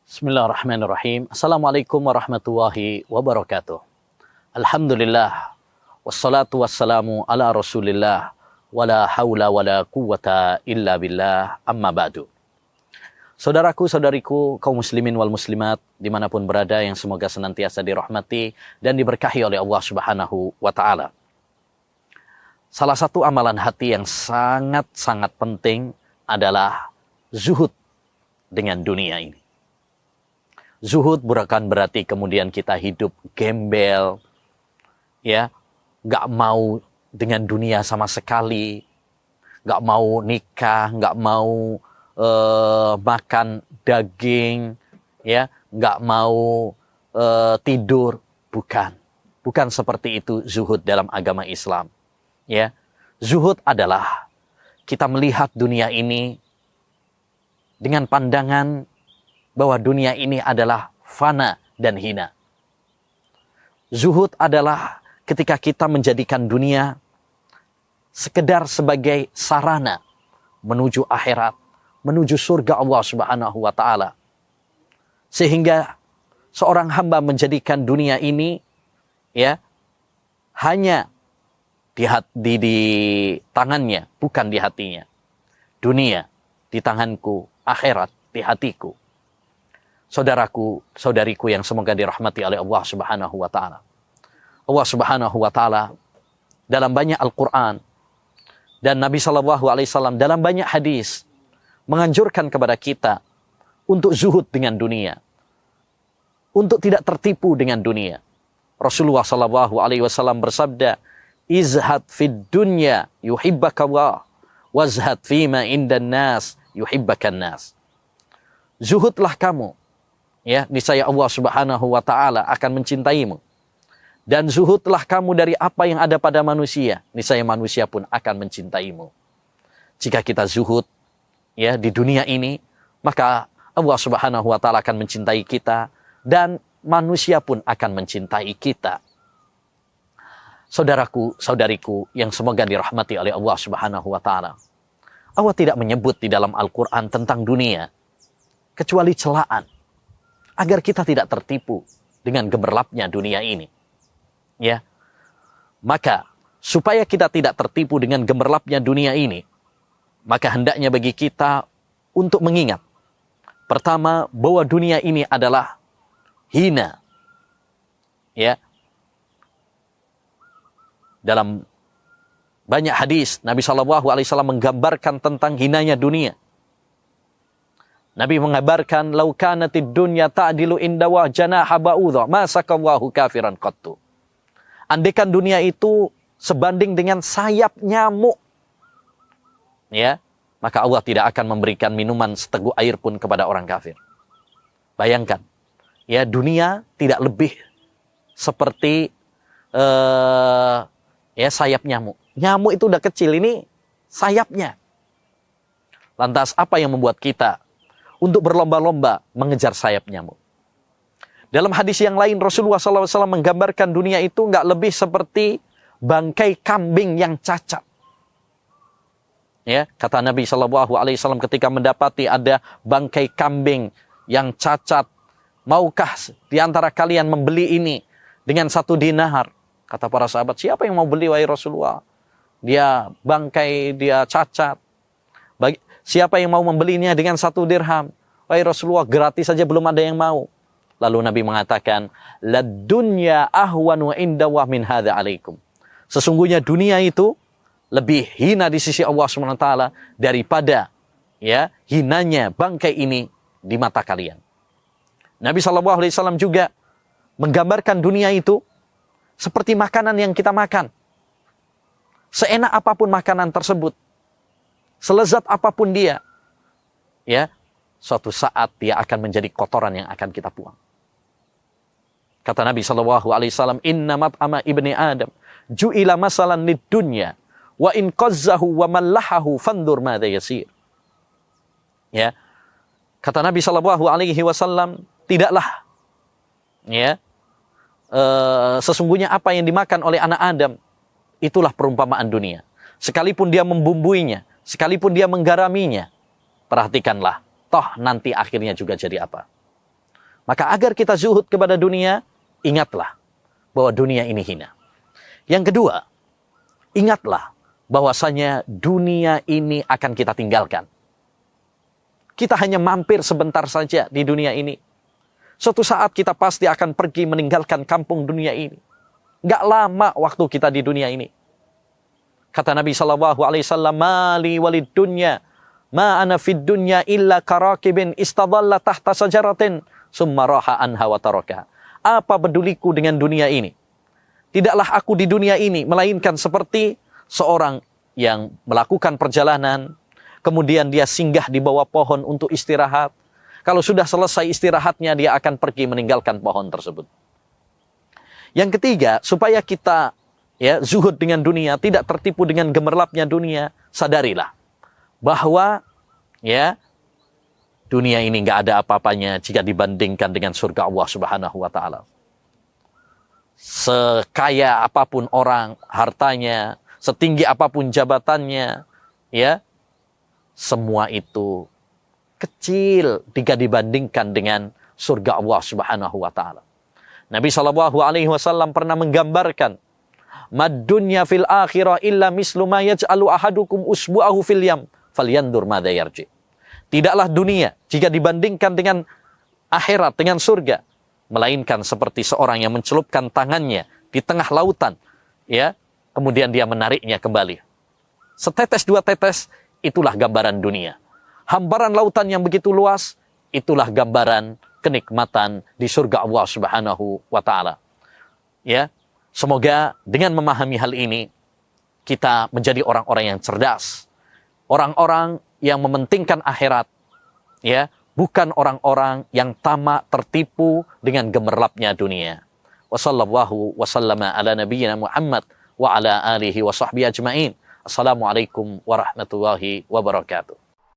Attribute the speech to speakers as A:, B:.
A: Bismillahirrahmanirrahim. Assalamualaikum warahmatullahi wabarakatuh. Alhamdulillah. Wassalatu wassalamu ala rasulillah. Wala hawla wala quwata illa billah. Amma ba'du. Saudaraku, saudariku, kaum muslimin wal muslimat, dimanapun berada, yang semoga senantiasa dirahmati dan diberkahi oleh Allah Subhanahu wa Ta'ala. Salah satu amalan hati yang sangat-sangat penting adalah zuhud dengan dunia ini. Zuhud bukan berarti kemudian kita hidup gembel, ya, nggak mau dengan dunia sama sekali, nggak mau nikah, nggak mau makan daging, ya, nggak mau tidur, bukan seperti itu zuhud dalam agama Islam, ya. Zuhud adalah kita melihat dunia ini dengan pandangan bahwa dunia ini adalah fana dan hina. Zuhud adalah ketika kita menjadikan dunia sekedar sebagai sarana menuju akhirat, menuju surga Allah Subhanahu wa Ta'ala. Sehingga seorang hamba menjadikan dunia ini, ya, hanya di tangannya, bukan di hatinya. Dunia di tanganku, akhirat di hatiku. Saudaraku, saudariku yang semoga dirahmati oleh Allah Subhanahu wa Ta'ala. Allah Subhanahu wa Ta'ala dalam banyak Al-Quran dan Nabi SAW dalam banyak hadis menganjurkan kepada kita untuk zuhud dengan dunia, untuk tidak tertipu dengan dunia. Rasulullah SAW bersabda, "Izhad fid dunya yuhibbakallah, wazhad fima indan nas yuhibbakan nas." Zuhudlah kamu, ya, niscaya Allah Subhanahu wa Ta'ala akan mencintaimu. Dan zuhudlah kamu dari apa yang ada pada manusia, niscaya manusia pun akan mencintaimu. Jika kita zuhud, ya, di dunia ini, maka Allah Subhanahu wa Ta'ala akan mencintai kita dan manusia pun akan mencintai kita. Saudaraku, saudariku yang semoga dirahmati oleh Allah Subhanahu wa Ta'ala. Allah tidak menyebut di dalam Al-Quran tentang dunia kecuali celaan, agar kita tidak tertipu dengan gemerlapnya dunia ini. Ya. Maka supaya kita tidak tertipu dengan gemerlapnya dunia ini, maka hendaknya bagi kita untuk mengingat, pertama, bahwa dunia ini adalah hina. Ya. Dalam banyak hadis Nabi SAW menggambarkan tentang hinanya dunia. Nabi mengabarkan, "Lau kanatid dunya ta'dilu indawa janaha ba'udha, ma saqallahu kafiran qattu." Andaikan dunia itu sebanding dengan sayap nyamuk, ya, maka Allah tidak akan memberikan minuman seteguk air pun kepada orang kafir. Bayangkan, ya, dunia tidak lebih seperti ya, sayap nyamuk. Nyamuk itu udah kecil, ini sayapnya. Lantas apa yang membuat kita untuk berlomba-lomba mengejar sayap nyamuk? Dalam hadis yang lain Rasulullah SAW menggambarkan dunia itu nggak lebih seperti bangkai kambing yang cacat. Ya, kata Nabi SAW ketika mendapati ada bangkai kambing yang cacat, maukah di antara kalian membeli ini dengan 1 dinar? Kata para sahabat, siapa yang mau beli wahai Rasulullah? Dia bangkai, dia cacat. Siapa yang mau membelinya dengan 1 dirham? Wahai Rasulullah, gratis saja belum ada yang mau. Lalu Nabi mengatakan, "Ladunya ahwanu indawa min hadza alaikum." Sesungguhnya dunia itu lebih hina di sisi Allah SWT daripada, ya, hinanya bangkai ini di mata kalian. Nabi SAW juga menggambarkan dunia itu seperti makanan yang kita makan. Seenak apapun makanan tersebut, selezat apapun dia, ya, suatu saat dia akan menjadi kotoran yang akan kita buang. Kata Nabi SAW, "Inna mat'ama ibni Adam ju'ila masalan lid dunya wa in qazzahu wa mallahahu fandur madza yasir." Ya. Kata Nabi SAW, tidaklah, ya, sesungguhnya apa yang dimakan oleh anak Adam itulah perumpamaan dunia. Sekalipun dia membumbuinya, sekalipun dia menggaraminya, perhatikanlah, toh nanti akhirnya juga jadi apa? Maka agar kita zuhud kepada dunia, ingatlah bahwa dunia ini hina. Yang kedua, ingatlah bahwasanya dunia ini akan kita tinggalkan. Kita hanya mampir sebentar saja di dunia ini. Suatu saat kita pasti akan pergi meninggalkan kampung dunia ini. Gak lama waktu kita di dunia ini. Kata Nabi SAW, "Mali walid dunya, ma ana fid dunya illa karakibin istadalla tahta sajaratin, summa raha anha wa taraka." Apa peduliku dengan dunia ini? Tidaklah aku di dunia ini, melainkan seperti seorang yang melakukan perjalanan, kemudian dia singgah di bawah pohon untuk istirahat. Kalau sudah selesai istirahatnya, dia akan pergi meninggalkan pohon tersebut. Yang ketiga, supaya kita zuhud dengan dunia, tidak tertipu dengan gemerlapnya dunia, sadarilah bahwa dunia ini nggak ada apa-apanya jika dibandingkan dengan surga Allah Subhanahu wa Ta'ala. Sekaya apapun orang, hartanya, setinggi apapun jabatannya, semua itu kecil jika dibandingkan dengan surga Allah Subhanahu wa Ta'ala. Nabi SAW pernah menggambarkan, "Mad dunya fil akhirah illa mislu ma yaj'alu ahadukum usbu'ahu fil yam, falyandur madza yarji." Tidaklah dunia jika dibandingkan dengan akhirat, dengan surga, melainkan seperti seorang yang mencelupkan tangannya di tengah lautan, kemudian dia menariknya kembali. Setetes dua tetes, itulah gambaran dunia. Hamparan lautan yang begitu luas, itulah gambaran kenikmatan di surga Allah Subhanahu wa Ta'ala. Semoga dengan memahami hal ini, kita menjadi orang-orang yang cerdas. Orang-orang yang mementingkan akhirat, bukan orang-orang yang tamak tertipu dengan gemerlapnya dunia. Wassallallahu wasallama ala nabiyyina Muhammad wa ala alihi wa sahbihi ajma'in. Assalamualaikum warahmatullahi wabarakatuh.